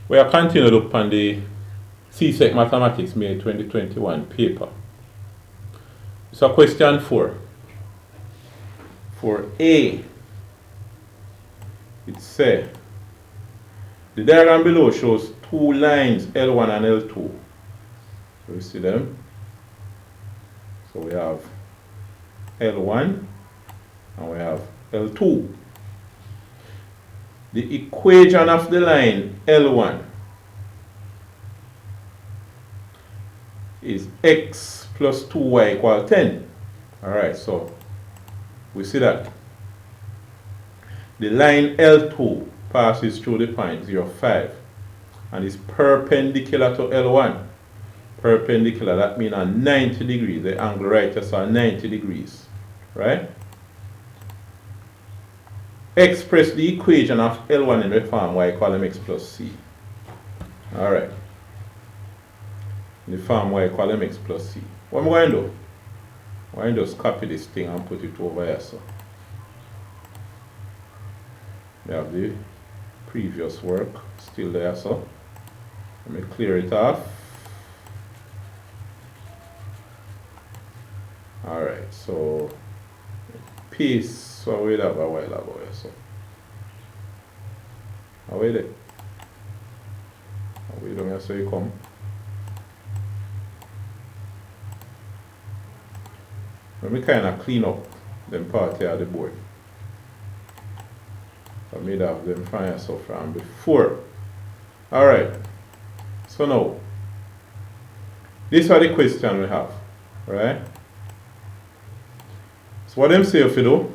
We are continuing to look on the CSEC Mathematics May 2021 paper. So question 4. For A, it says, the diagram below shows two lines L1 and L2. So you see them? So we have L1 and we have L2. The equation of the line L1 is x plus 2y equal 10. Alright, so we see that the line L2 passes through the point 0, 5 and is perpendicular to L1. Perpendicular, that means 90 degrees. The angle right here is 90 degrees. Right? Express the equation of L1 in the form y equal mx plus c. Alright. In the form y equal mx plus c. What am I going to do? I'm going to just copy this thing and put it over here. So we have the previous work still there. So let me clear it off. Alright, so paste. So we have a while ago. So away there. Away down here so you come. Let me kind of clean up them part here of the board. I made have them fine so from before. Alright. So now, these are the question we have. Right? So what them say if you do?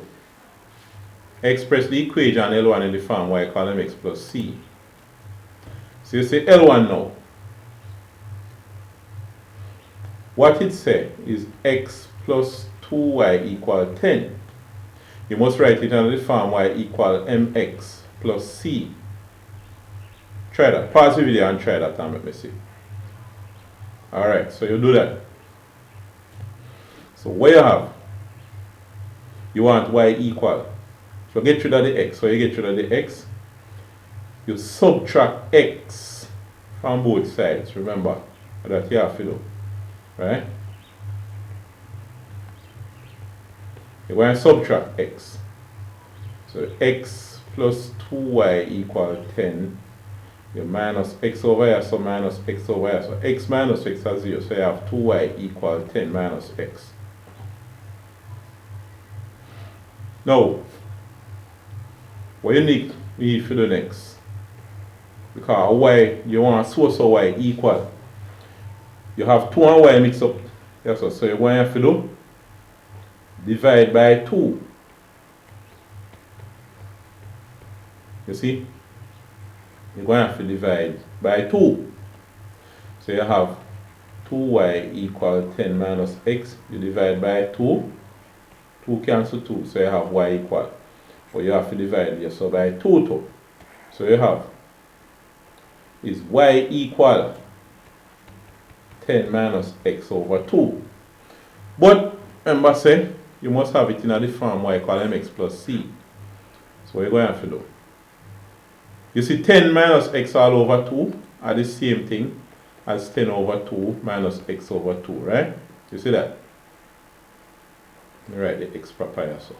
Express the equation L1 in the form y equal mx plus c. So you say L1 now. What it say is x plus 2y equal 10. You must write it in the form y equal mx plus c. Try that. Pause the video and try that and let me see. Alright, so you do that. So what you have? You want y equal. So get rid of the x. So you get rid of the x. You subtract x from both sides. Remember that you have to do. Right? You're going to subtract x. So x plus 2y equal 10. You minus x over here, so minus x over here. So x minus x is 0. So you have 2y equal 10 minus x. Now, what you need to do next? Because y, you want to source of y equal. You have 2 and y mixed up. Yes, so you're going to have to do divide by 2. You see? You're going to have to divide by 2. So you have 2y equal 10 minus x. You divide by 2. 2 cancel 2. So you have y equal. But you have to divide here so by 2 too. So you have is y equal 10 minus x over 2. But remember say you must have it in the form y equal mx plus c. So what you're going to have to do? You see 10 minus x all over 2 are the same thing as 10 over 2 minus x over 2, right? You see that? You write the x proper here, so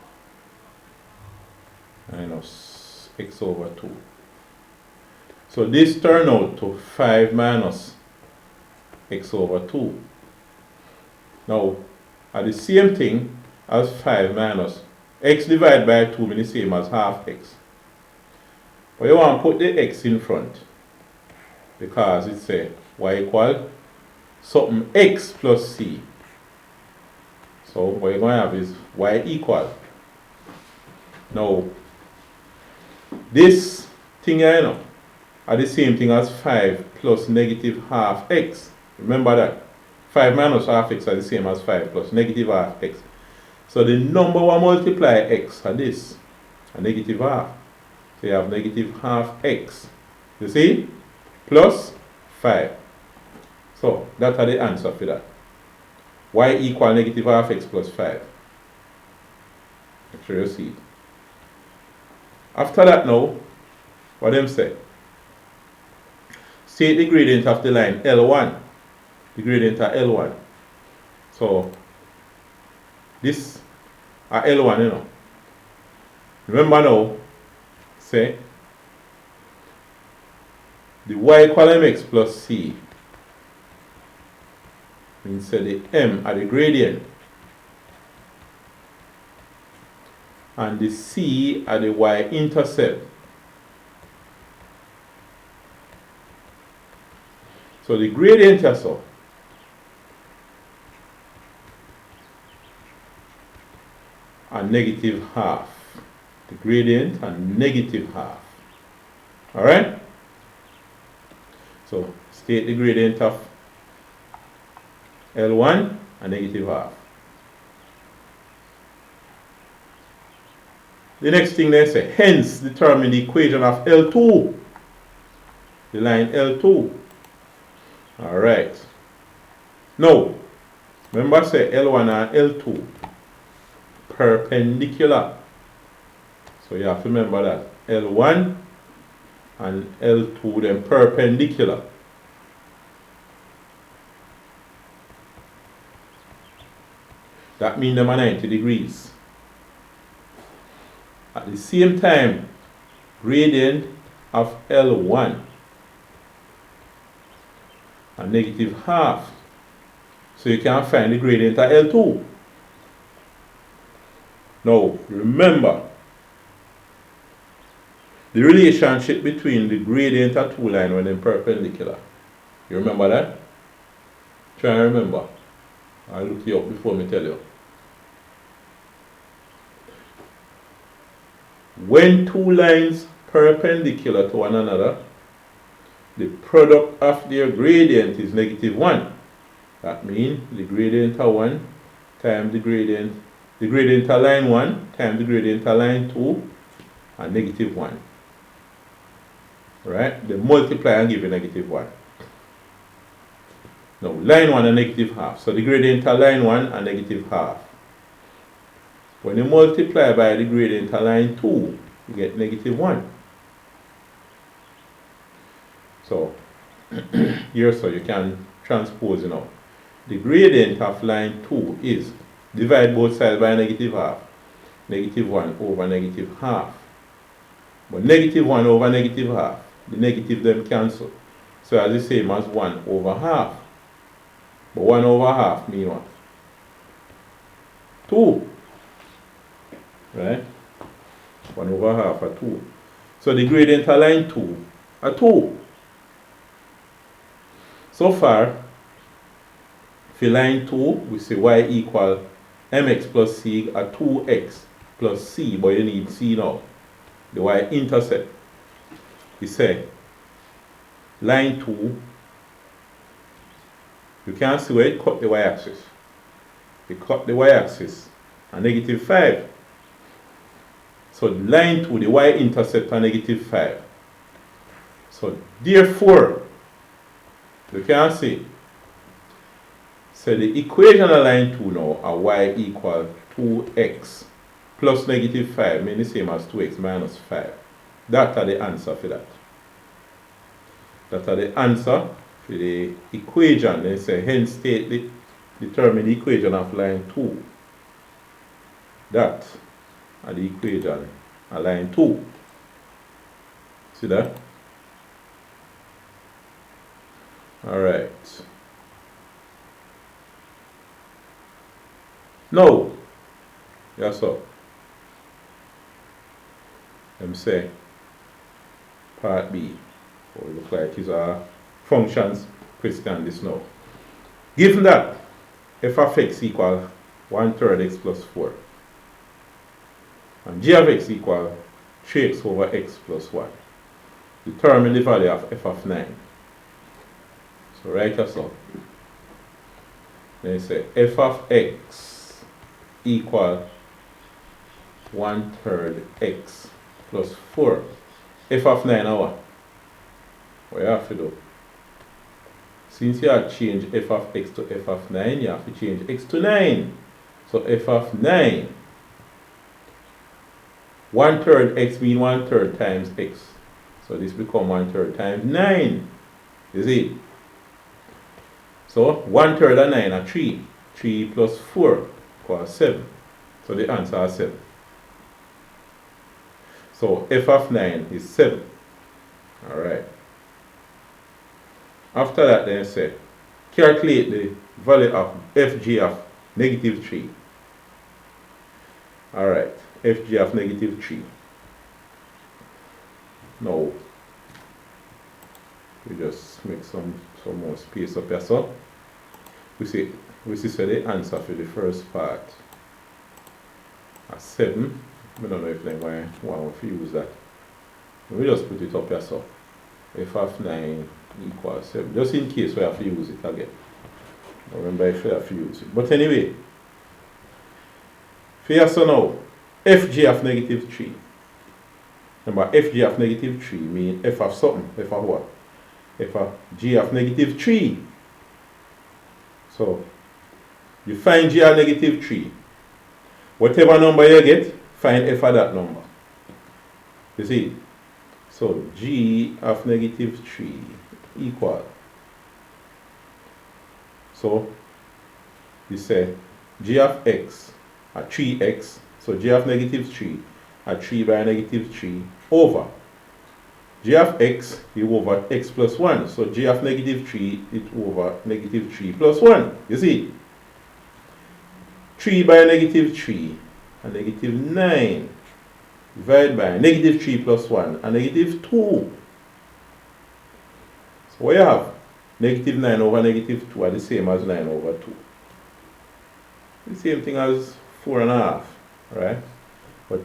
minus x over 2. So this turn out to 5 minus x over 2. Now, are the same thing as 5 minus x divided by 2 means the same as half x. But you want to put the x in front because it says y equal something x plus c. So what you're going to have is y equal. Now, this thing here, you know, are the same thing as 5 plus negative half x. Remember that. 5 minus half x are the same as 5 plus negative half x. So the number will multiply x are this, a negative half. So you have negative half x. You see? Plus 5. So that's the answer for that. Y equal negative half x plus 5. Make sure you see it. After that now, what them say? state the gradient of the line L1. The gradient of L1. So this are L1, you know. Remember now, say the y equal mx plus c means say the m are the gradient and the c are the y-intercept. So the gradient is so. And negative half. The gradient and negative half. Alright? So state the gradient of L1 and negative half. The next thing they say, hence determine the equation of L2. The line L2. Alright. Now, remember say L1 and L2 perpendicular. So you have to remember that L1 and L2 then perpendicular. That means them are 90 degrees. At the same time, gradient of L1 and negative half. So you can find the gradient of L2. Now, remember, the relationship between the gradient of two lines when they're perpendicular. You remember that? Try and remember. I'll look you up before me tell you. When two lines perpendicular to one another, the product of their gradient is negative 1. That means the gradient of 1 times the gradient of line 1 times the gradient of line 2 and negative 1. Right? They multiply and give you negative 1. Now, line 1 and negative half. So the gradient of line 1 and negative half. When you multiply by the gradient of line 2, you get negative 1. So, here so you can transpose, you know. The gradient of line 2 is, divide both sides by negative half. Negative 1 over negative half. But negative 1 over negative half, the negative them cancel. So as the same as 1 over half. But 1 over half mean what? 2. Right? 1 over half are 2. So the gradient of line 2 are 2. So far, for line 2, we say y equal mx plus c are 2x plus c, but you need c now. The y-intercept. We say line 2, you can see where it cut the y-axis. It cut the y-axis at negative 5. So line 2, the y-intercept are negative 5. So therefore, you can see, so the equation of line 2 now are y equal 2x plus negative 5, meaning the same as 2x minus 5. That are the answer for that. That are the answer for the equation. They say hence determine the equation of line 2. That are the equation of line 2. See that? Alright. Now, yes sir. Let me say part B. What it look like is a functions question this now. Given that f of x equal 1/3 x plus 4 and g of x equal 3x over x plus 1, determine the value of f of 9. So write us up. Then say f of x equal 1/3 x plus 4. F of 9 are what? What you have to do? Since you have changed f of x to f of 9, you have to change x to 9. So f of 9. 1/3 x means 1/3 times x. So this becomes 1/3 times 9. You see? So 1/3 of 9 are 3. 3 plus 4 equals 7. So the answer is 7. So f of 9 is 7. Alright. After that then say, calculate the value of fg of negative 3. Alright, fg of negative 3. Now, we just make some more space up here. So, we see the answer for the first part is 7. I don't know if they want to use that. We just put it up here. So, f of 9 equals 7. Just in case we have to use it again. Remember if we have to use it. But anyway, here so now, fg of negative 3. Remember, fg of negative 3 means f of something. F of what? F of g of negative 3. So, you find g of negative 3. Whatever number you get, find f of that number. You see? So, g of negative 3 equal. So, you say g of x at 3x. So, g of negative 3 at 3 by negative 3 over g of x is over x plus 1. So, g of negative 3 is over negative 3 plus 1. You see? 3 by negative 3 and negative 9 divided by negative 3 plus 1 and negative 2. So, what you have? Negative 9 over negative 2 are the same as 9 over 2. The same thing as 4.5, right? But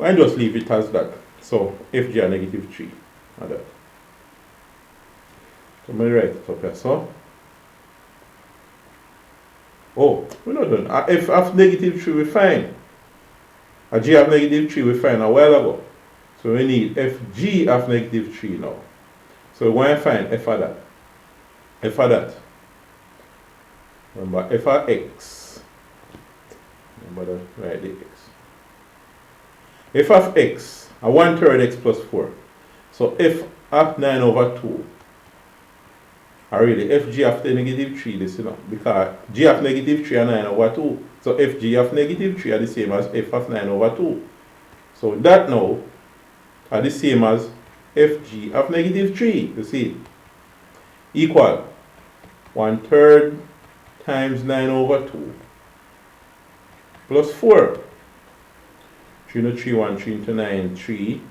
I just leave it as that. So, fg are negative 3 like that. So, I'm going to write it up here. So, oh, we're not done. F of negative 3 we find. A g of negative 3 we find a while ago. So we need fg of negative 3 now. So we want to find f of that. F of that. Remember f of x. Remember to write the x. F of x, a 1/3 x plus 4. So f of 9 over 2. Or really fg of the negative 3 this, you know, because g of negative 3 are 9 over 2. So fg of negative 3 are the same as f of 9 over 2. So that now are the same as fg of negative 3, you see, equal 1/3 times 9 over 2 plus 4. 3 into 3, 1, 3 into 9, 3.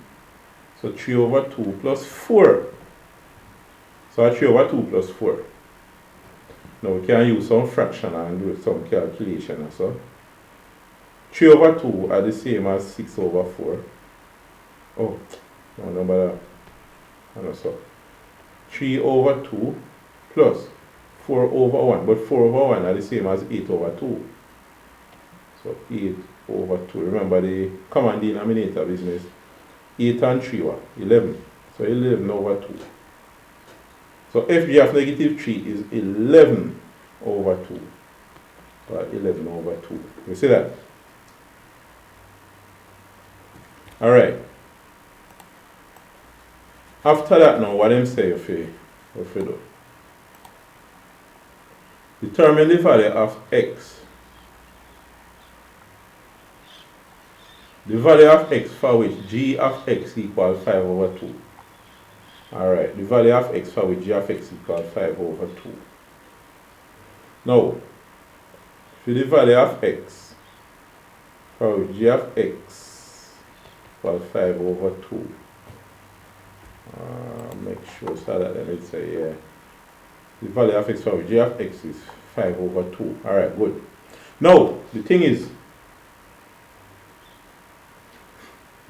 So 3 over 2 plus 4. So 3 over 2 plus 4. Now we can use some fraction and do some calculation. So 3 over 2 are the same as 6 over 4. Oh, no, number that. I know so. 3 over 2 plus 4 over 1. But 4 over 1 are the same as 8 over 2. So 8 over 2. Remember the common denominator business. 8 and 3 were 11. So 11 over 2. So fg of negative 3 is 11 over 2. Or 11 over 2. You see that? Alright. After that now, what them say if you do? Determine the value of x. The value of x for which g of x equals 5 over 2. Alright, the value of x for which g of x equals 5 over 2. Now, for the value of x for which g of x equals 5 over 2. Make sure so that let me say, yeah. The value of x for which g of x is 5 over 2. Alright, good. Now, the thing is,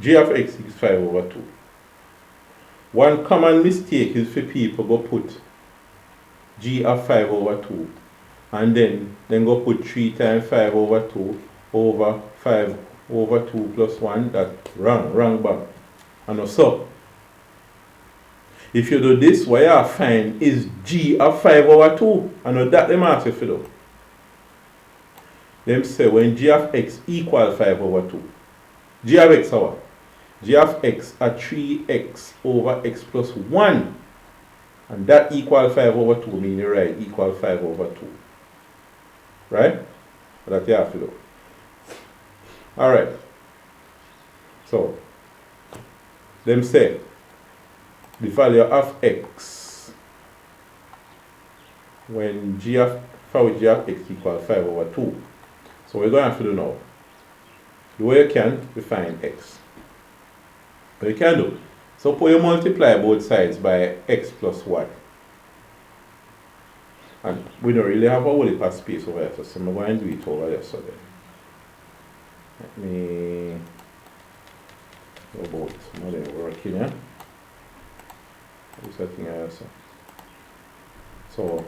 g of x is 5 over 2. One common mistake is for people go put g of 5 over 2 and then go put 3 times 5 over 2 over 5 over 2 plus 1. That's wrong bang. And so, if you do this, what you find is g of 5 over 2. And that them ask you to do. Them say when g of x equals 5 over 2. G of x is what? g of x are 3x over x plus 1. And that equal 5 over 2, meaning you write equal 5 over 2. Right? That you have to do. Alright. So, them say the value of x when g of x equals 5 over 2. So we're going to have to do now. The way you can, we find x. What you can do, suppose you multiply both sides by x plus 1. And we don't really have a whole heap of space over here, so I'm going to do it over there. So then, let me go about some of them working here. Setting also. So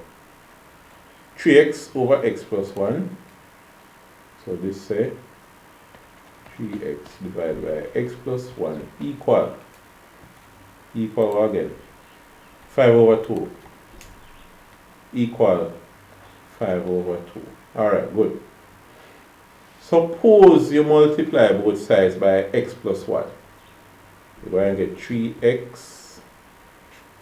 3x over x plus 1. So this say 3x divided by x plus 1 equal again 5 over 2 equal 5 over 2. Alright, good. Suppose you multiply both sides by x plus 1. You're going to get 3x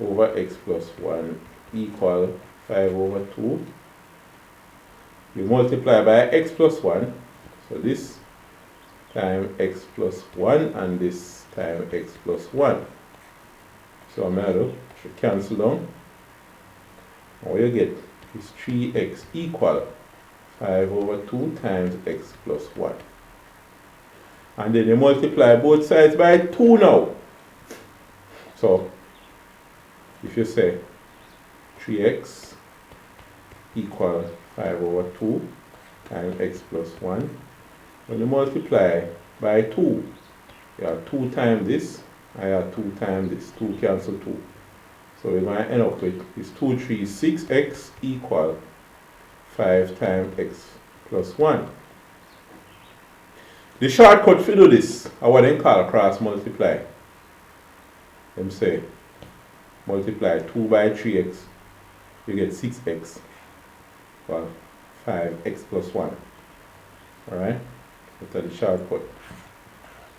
over x plus 1 equal 5 over 2. You multiply by x plus 1. So this time x plus 1 and this time x plus 1. So I'm going to cancel down. And what you get is 3x equal 5 over 2 times x plus 1. And then you multiply both sides by 2 now. So if you say 3x equal 5 over 2 times x plus 1, when you multiply by 2, you have 2 times this, I have 2 times this, 2 cancel 2. So we're going to end up with is 2, 3, 6x equal 5 times x plus 1. The shortcut for do this, I what they call cross multiply. Them say multiply 2 by 3x, you get 6x, well, 5x plus 1. Alright, that's the shortcut.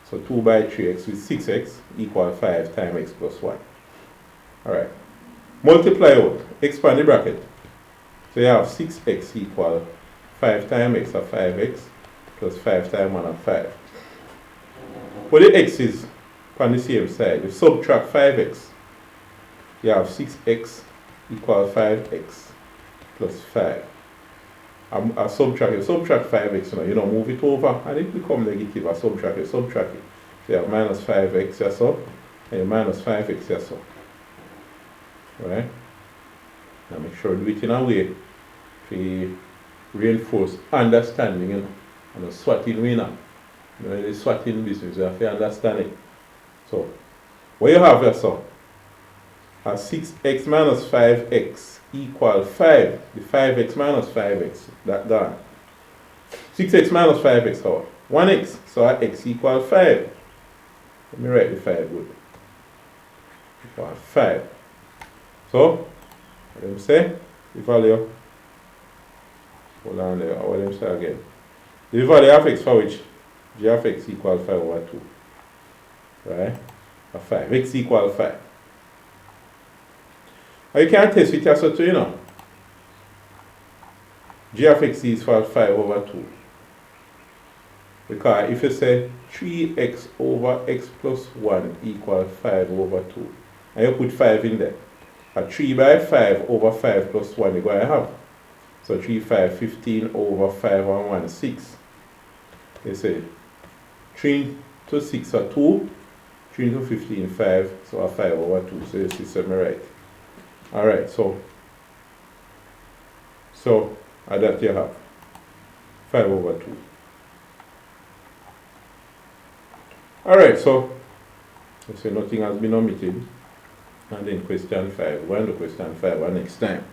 So 2 by 3x with 6x equal 5 times x plus 1. Alright, multiply out, expand the bracket. So you have 6x equal 5 times x of 5x plus 5 times 1 of 5. But the x is on the same side. You subtract 5x. You have 6x equal 5x plus 5. I subtract 5x now. You know, move it over and it becomes negative. I subtract it. So you have minus 5x here so, and you minus 5x here so. Right? Now make sure you do it in a way to reinforce understanding, you know, and a swatting winner. You know, in the swatting business, you have to understand it. So, what you have here so, 6x minus 5x equal 5. The 5x minus 5x, that gone. 6x minus 5x, how? 1x, so x equal 5. Let me write the 5 good. Equal 5. So, what them say? The value, hold on there, what them say again? The value of x for which g of x equal 5 over 2. Right? Or 5. X equal 5. Or you can test with yourself too, you know. G of x is for 5 over 2. Because if you say 3x over x plus 1 equals 5 over 2, and you put 5 in there, a 3 by 5 over 5 plus 1 you're going to have. So 3, 5, 15 over 5 and 1, 6. You say 3 to 6 are 2, 3 to 15, 5, so a 5 over 2. So you see something right. Alright, so that you have 5 over 2. Alright, so you say nothing has been omitted. And then question 5. We're going to question 5 next time.